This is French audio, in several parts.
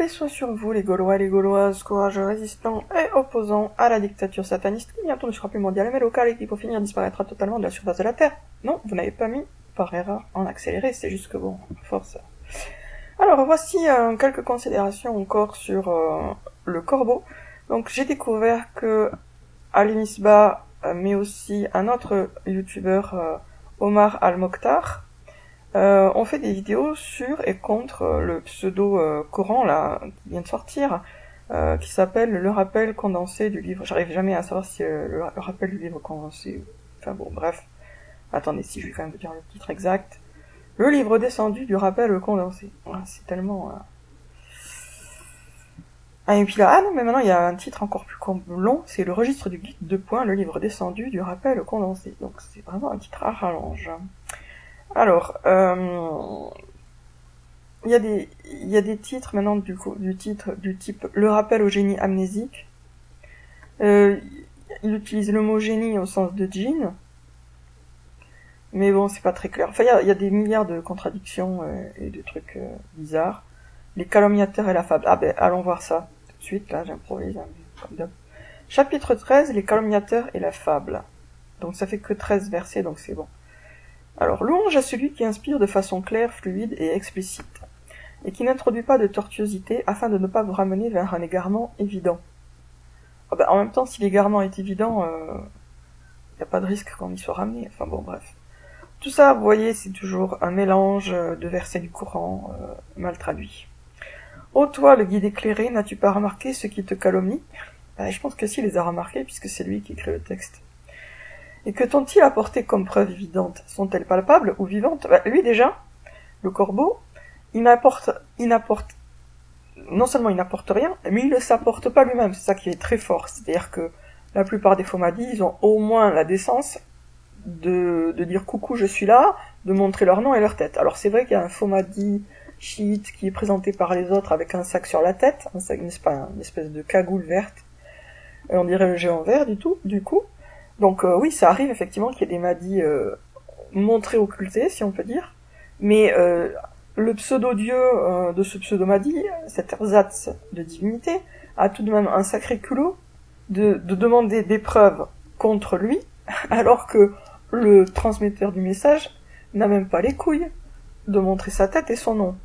paix soit sur vous, les Gaulois et les Gauloises, courageux résistants et opposants à la dictature sataniste qui bientôt ne sera plus mondiale mais locale et qui pour finir disparaîtra totalement de la surface de la Terre. Non, vous n'avez pas mis par erreur en accéléré, c'est juste que bon, force. Alors voici quelques considérations encore sur le corbeau. Donc j'ai découvert que Ali Misbah, mais aussi un autre youtubeur, Omar Al-Mokhtar, on fait des vidéos sur et contre le pseudo Coran là qui vient de sortir, qui s'appelle Le rappel condensé du livre. J'arrive jamais à savoir si le rappel du livre condensé. Enfin bon, bref. Attendez, si je vais quand même vous dire le titre exact. Le livre descendu du rappel condensé. Voilà, c'est tellement. Ah, et puis là, ah non, mais maintenant il y a un titre encore plus long, c'est le registre du guide de points, le livre descendu du rappel condensé. Donc c'est vraiment un titre à rallonge. Alors, il y a des titres maintenant du type le rappel au génie amnésique. Il utilise le mot génie au sens de djinn, mais bon, c'est pas très clair. Enfin, il y a des milliards de contradictions et de trucs bizarres. Les calomniateurs et la fable. Ah ben, allons voir ça tout de suite. Là, j'improvise comme d'hab. Chapitre 13, les calomniateurs et la fable. Donc ça fait que 13 versets, donc c'est bon. Alors, louange à celui qui inspire de façon claire, fluide et explicite, et qui n'introduit pas de tortuosité afin de ne pas vous ramener vers un égarement évident. Ah ben, en même temps, si l'égarement est évident, y a pas de risque qu'on y soit ramené. Enfin bon, bref. Tout ça, vous voyez, c'est toujours un mélange de versets du Coran mal traduits. Ô toi, le guide éclairé, n'as-tu pas remarqué ceux qui te calomnient ? Je pense que si, il les a remarqués, puisque c'est lui qui écrit le texte. Et que t'ont-ils apporté comme preuve évidente ? Sont-elles palpables ou vivantes ? Lui déjà, le corbeau, non seulement il n'apporte rien, mais il ne s'apporte pas lui-même, c'est ça qui est très fort. C'est-à-dire que la plupart des Faumadis, ils ont au moins la décence de dire coucou, je suis là, de montrer leur nom et leur tête. Alors c'est vrai qu'il y a un Faumadi chiite qui est présenté par les autres avec un sac sur la tête, une espèce de cagoule verte, et on dirait le géant vert du coup. Donc oui, ça arrive effectivement qu'il y ait des Mahdi montrés, occultés, si on peut dire, mais le pseudo-dieu de ce pseudo-Mahdi, cet ersatz de divinité, a tout de même un sacré culot de demander des preuves contre lui, alors que le transmetteur du message n'a même pas les couilles de montrer sa tête et son nom.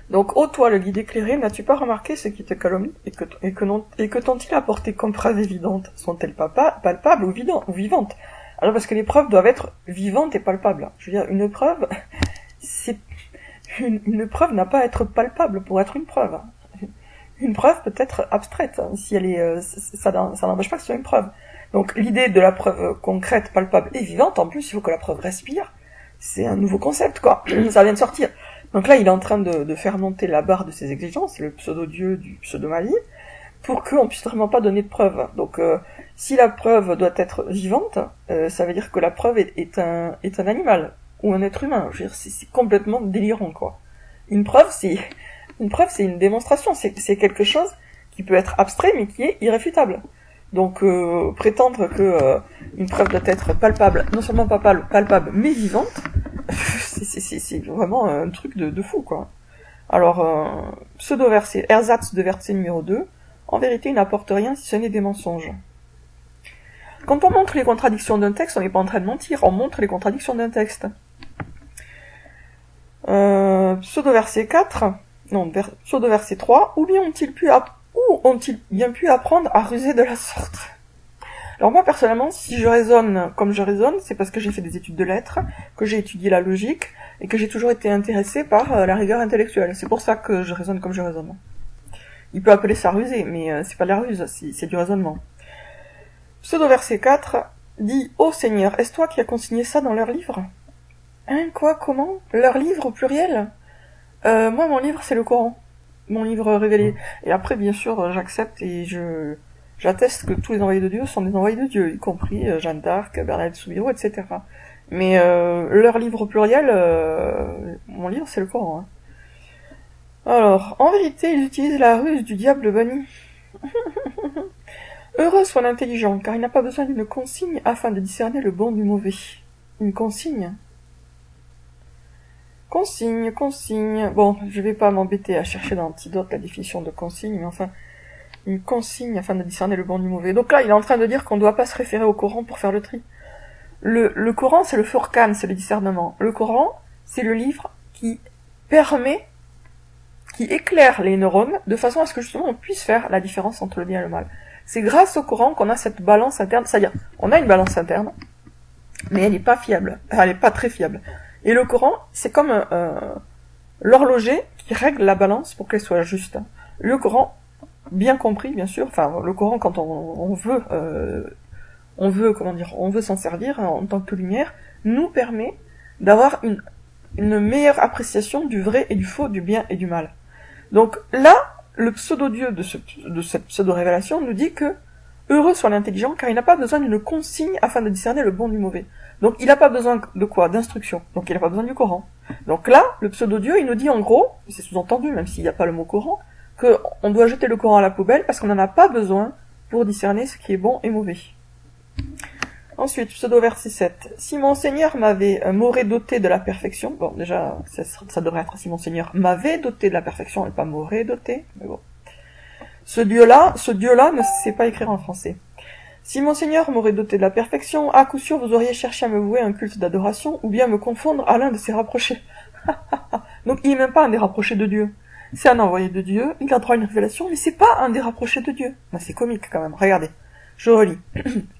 Donc, ô toi, le guide éclairé, n'as-tu pas remarqué ce qui te calomnie et que t'ont-ils apporté comme preuve évidente ? Sont-elles palpables ou vivantes ? Alors, parce que les preuves doivent être vivantes et palpables. Je veux dire, une preuve, une preuve n'a pas à être palpable pour être une preuve. Une preuve peut être abstraite, si elle est, ça n'empêche pas que ce soit une preuve. Donc, l'idée de la preuve concrète, palpable et vivante, en plus, il faut que la preuve respire. C'est un nouveau concept, quoi. Ça vient de sortir. Donc là, il est en train de faire monter la barre de ses exigences, le pseudo-dieu du pseudo-Mali, pour qu'on puisse vraiment pas donner de preuve. Donc, si la preuve doit être vivante, ça veut dire que la preuve est un animal, ou un être humain. Je veux dire, c'est complètement délirant, quoi. Une preuve, c'est une démonstration, c'est quelque chose qui peut être abstrait, mais qui est irréfutable. Donc, prétendre que une preuve doit être palpable, non seulement pas palpable, mais vivante, c'est vraiment un truc de fou, quoi. Alors, pseudo-verset, ersatz de verset numéro 2, en vérité, il n'apporte rien si ce n'est des mensonges. Quand on montre les contradictions d'un texte, on n'est pas en train de mentir, on montre les contradictions d'un texte. Pseudo-verset 4, pseudo-verset 3, où ont-ils bien pu apprendre à ruser de la sorte ? Alors moi, personnellement, si je raisonne comme je raisonne, c'est parce que j'ai fait des études de lettres, que j'ai étudié la logique, et que j'ai toujours été intéressé par la rigueur intellectuelle. C'est pour ça que je raisonne comme je raisonne. Il peut appeler ça ruser, mais c'est pas de la ruse, c'est du raisonnement. Pseudo-verset 4 dit « Ô Seigneur, est-ce toi qui as consigné ça dans leur livre ?» Hein, quoi, comment ? Leur livre au pluriel ? Moi, mon livre, c'est le Coran. Mon livre révélé. Et après, bien sûr, j'accepte et j'atteste que tous les envoyés de Dieu sont des envoyés de Dieu, y compris Jeanne d'Arc, Bernadette Soubirous, etc. Mais leur livre au pluriel, mon livre, c'est le Coran. Hein. Alors, en vérité, ils utilisent la ruse du diable banni. Heureux soit l'intelligent, car il n'a pas besoin d'une consigne afin de discerner le bon du mauvais. Une consigne ? Consigne, consigne. Bon, je vais pas m'embêter à chercher dans l'antidote la définition de consigne, mais enfin, une consigne afin de discerner le bon du mauvais. Donc là, il est en train de dire qu'on ne doit pas se référer au Coran pour faire le tri. Le Coran, c'est le Furqan, c'est le discernement. Le Coran, c'est le livre qui permet, qui éclaire les neurones de façon à ce que justement on puisse faire la différence entre le bien et le mal. C'est grâce au Coran qu'on a cette balance interne, c'est-à-dire, on a une balance interne, mais elle n'est pas fiable, elle n'est pas très fiable. Et le Coran, c'est comme l'horloger qui règle la balance pour qu'elle soit juste. Le Coran, bien compris, bien sûr, enfin, le Coran, quand on veut, on veut s'en servir en tant que lumière, nous permet d'avoir une meilleure appréciation du vrai et du faux, du bien et du mal. Donc là, le pseudo-dieu de cette pseudo-révélation nous dit que heureux soit l'intelligent, car il n'a pas besoin d'une consigne afin de discerner le bon du mauvais. Donc il n'a pas besoin de quoi? D'instruction. Donc il n'a pas besoin du Coran. Donc là, le pseudo-dieu, il nous dit en gros, c'est sous-entendu, même s'il n'y a pas le mot Coran, que on doit jeter le Coran à la poubelle parce qu'on n'en a pas besoin pour discerner ce qui est bon et mauvais. Ensuite, pseudo-verset 7. Si mon Seigneur m'aurait doté de la perfection, bon, déjà, ça devrait être si mon Seigneur m'avait doté de la perfection, et pas m'aurait doté, mais bon. Ce Dieu-là ne sait pas écrire en français. Si mon Seigneur m'aurait doté de la perfection, à coup sûr vous auriez cherché à me vouer un culte d'adoration, ou bien me confondre à l'un de ses rapprochés. Donc il n'est même pas un des rapprochés de Dieu. C'est un envoyé de Dieu, il a droit à une révélation, mais c'est pas un des rapprochés de Dieu. Ben, c'est comique quand même, regardez. Je relis.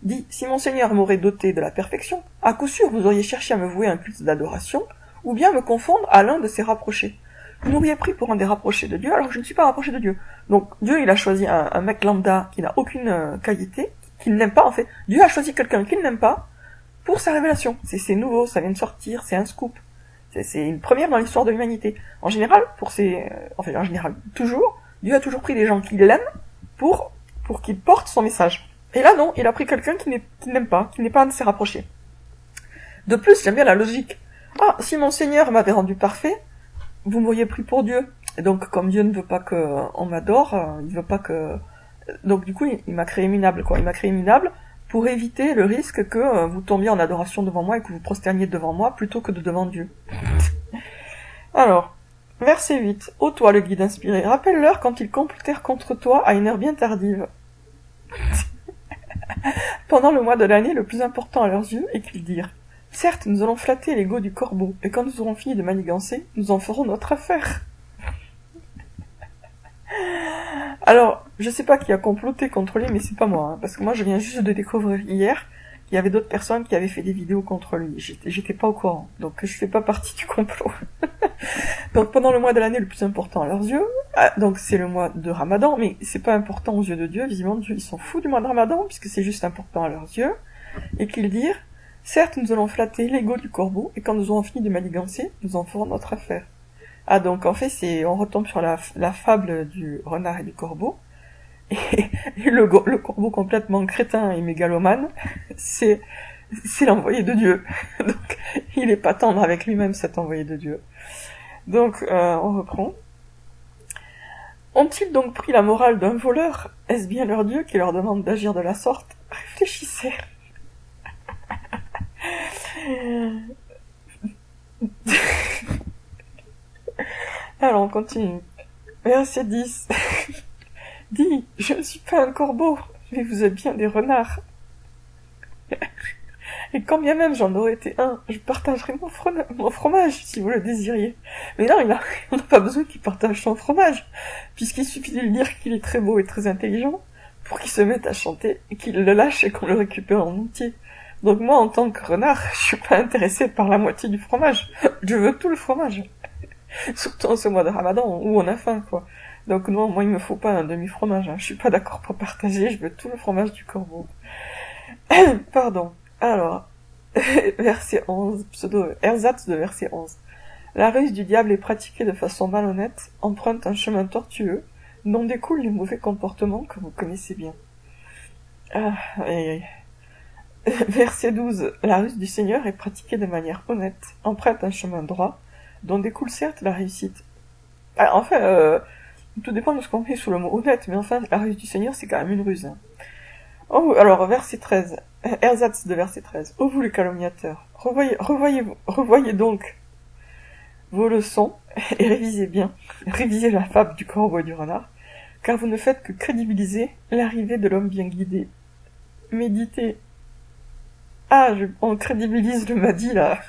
Dit, si mon Seigneur m'aurait doté de la perfection, à coup sûr vous auriez cherché à me vouer un culte d'adoration, ou bien me confondre à l'un de ses rapprochés. Vous m'auriez pris pour un des rapprochés de Dieu, alors que je ne suis pas rapproché de Dieu. Donc Dieu, il a choisi un mec lambda qui n'a aucune qualité, qu'il n'aime pas en fait. Dieu a choisi quelqu'un qu'il n'aime pas pour sa révélation. C'est nouveau, ça vient de sortir, c'est un scoop. C'est une première dans l'histoire de l'humanité. En général, toujours, Dieu a toujours pris des gens qu'il aime pour qu'ils portent son message. Et là, non, il a pris quelqu'un qu'il n'aime pas, qui n'est pas un de ses rapprochés. De plus, j'aime bien la logique. Ah, si mon Seigneur m'avait rendu parfait, vous m'auriez pris pour Dieu. Et donc, comme Dieu ne veut pas qu'on m'adore, il veut pas que... Donc, du coup, il m'a créé minable, quoi. Il m'a créé minable pour éviter le risque que vous tombiez en adoration devant moi et que vous prosterniez devant moi plutôt que devant Dieu. Alors, verset 8. Ô toi, le guide inspiré, rappelle-leur quand ils complotèrent contre toi à une heure bien tardive. Pendant le mois de l'année le plus important à leurs yeux, et qu'ils dirent, certes, nous allons flatter l'ego du corbeau, et quand nous aurons fini de manigancer, nous en ferons notre affaire. Alors, je sais pas qui a comploté contre lui, mais c'est pas moi, hein, parce que moi je viens juste de découvrir hier qu'il y avait d'autres personnes qui avaient fait des vidéos contre lui. J'étais pas au courant, donc je fais pas partie du complot. Donc pendant le mois de l'année le plus important à leurs yeux, donc c'est le mois de Ramadan, mais c'est pas important aux yeux de Dieu, visiblement Dieu ils s'en fout du mois de Ramadan, puisque c'est juste important à leurs yeux, et qu'ils dirent, certes nous allons flatter l'ego du corbeau, et quand nous aurons fini de manigancer, nous en ferons notre affaire. Ah donc en fait on retombe sur la fable du renard et du corbeau, et le corbeau complètement crétin et mégalomane, c'est l'envoyé de Dieu. Donc il est pas tendre avec lui-même cet envoyé de Dieu. Donc on reprend. Ont-ils donc pris la morale d'un voleur? Est-ce bien leur Dieu qui leur demande d'agir de la sorte? Réfléchissez. Alors on continue. Verset 10. Dis, je ne suis pas un corbeau, mais vous êtes bien des renards. Et quand bien même j'en aurais été un, je partagerais mon fromage, si vous le désiriez. Mais non, on n'a pas besoin qu'il partage son fromage, puisqu'il suffit de lui dire qu'il est très beau et très intelligent, pour qu'il se mette à chanter, et qu'il le lâche et qu'on le récupère en entier. Donc moi, en tant que renard, je suis pas intéressé par la moitié du fromage. Je veux tout le fromage. Surtout en ce mois de Ramadan, où on a faim, quoi. Donc non, moi il me faut pas un demi-fromage, hein. Je suis pas d'accord pour partager, je veux tout le fromage du corbeau. Pardon. Alors, verset 11, ersatz de verset 11. La ruse du diable est pratiquée de façon malhonnête, emprunte un chemin tortueux, dont découlent les mauvais comportements que vous connaissez bien. Verset 12. La ruse du Seigneur est pratiquée de manière honnête, emprunte un chemin droit, dont découle certes la réussite. Tout dépend de ce qu'on met sous le mot honnête, mais enfin, la ruse du Seigneur, c'est quand même une ruse. Hein. Oh, alors, verset 13. Ersatz de verset 13. Ô vous les calomniateurs, revoyez donc. vos leçons et révisez bien. Révisez la fable du corbeau et du renard, car vous ne faites que crédibiliser l'arrivée de l'homme bien guidé. Méditez. Ah, on crédibilise le Mahdi, là.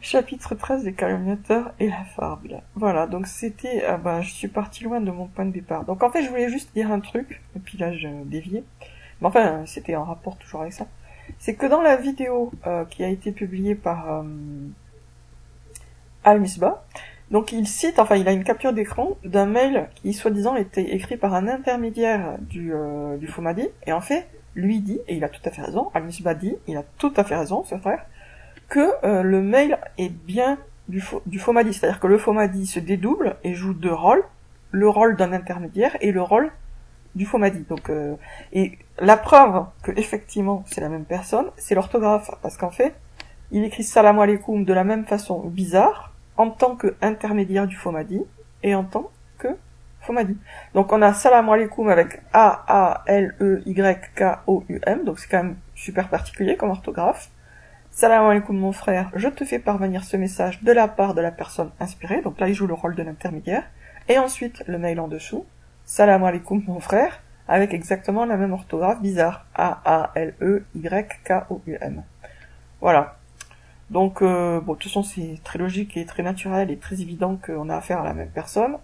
Chapitre 13, les calomniateurs et la fable. Voilà, donc c'était... je suis partie loin de mon point de départ. Donc en fait, je voulais juste dire un truc, et puis là, je déviais. Mais enfin, c'était en rapport toujours avec ça. C'est que dans la vidéo qui a été publiée par Al-Misbah, donc il cite, enfin il a une capture d'écran d'un mail qui soi-disant était écrit par un intermédiaire du faux Mahdi, et en fait, lui dit, et il a tout à fait raison, Al-Misbah dit, il a tout à fait raison, ce frère, que le mail est bien du faux Mahdi, c'est-à-dire que le faux Mahdi se dédouble et joue deux rôles, le rôle d'un intermédiaire et le rôle du faux Mahdi. Donc, et la preuve que effectivement c'est la même personne, c'est l'orthographe, parce qu'en fait, il écrit salam alaikum de la même façon bizarre, en tant que intermédiaire du faux Mahdi, et en tant que faux Mahdi. Donc on a salam alaikum avec A-A-L-E-Y-K-O-U-M, donc c'est quand même super particulier comme orthographe. Salam alaikum mon frère, je te fais parvenir ce message de la part de la personne inspirée, donc là il joue le rôle de l'intermédiaire, et ensuite le mail en dessous, salam alaikum mon frère, avec exactement la même orthographe bizarre, A-A-L-E-Y-K-O-U-M. Voilà. Donc, de toute façon, c'est très logique et très naturel et très évident qu'on a affaire à la même personne,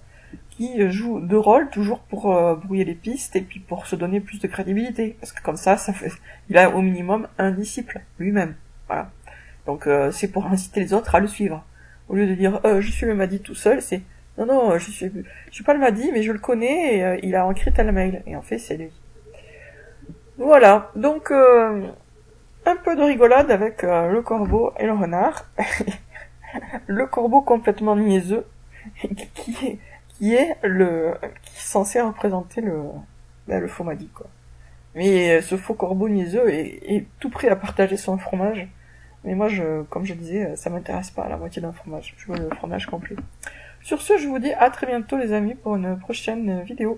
qui joue deux rôles, toujours pour brouiller les pistes et puis pour se donner plus de crédibilité. Parce que comme ça fait... il a au minimum un disciple, lui-même. Voilà. Donc, c'est pour inciter les autres à le suivre. Au lieu de dire, je suis le Mahdi tout seul, c'est, non, je suis pas le Mahdi, mais je le connais et il a écrit tel mail. Et en fait, c'est lui. Voilà. Donc, un peu de rigolade avec le corbeau et le renard. Le corbeau complètement niaiseux, qui est censé représenter le faux Mahdi, quoi. Mais ce faux corbeau niaiseux est tout prêt à partager son fromage. Mais moi, comme je disais, ça m'intéresse pas, la moitié d'un fromage. Je veux le fromage complet. Sur ce, je vous dis à très bientôt les amis pour une prochaine vidéo.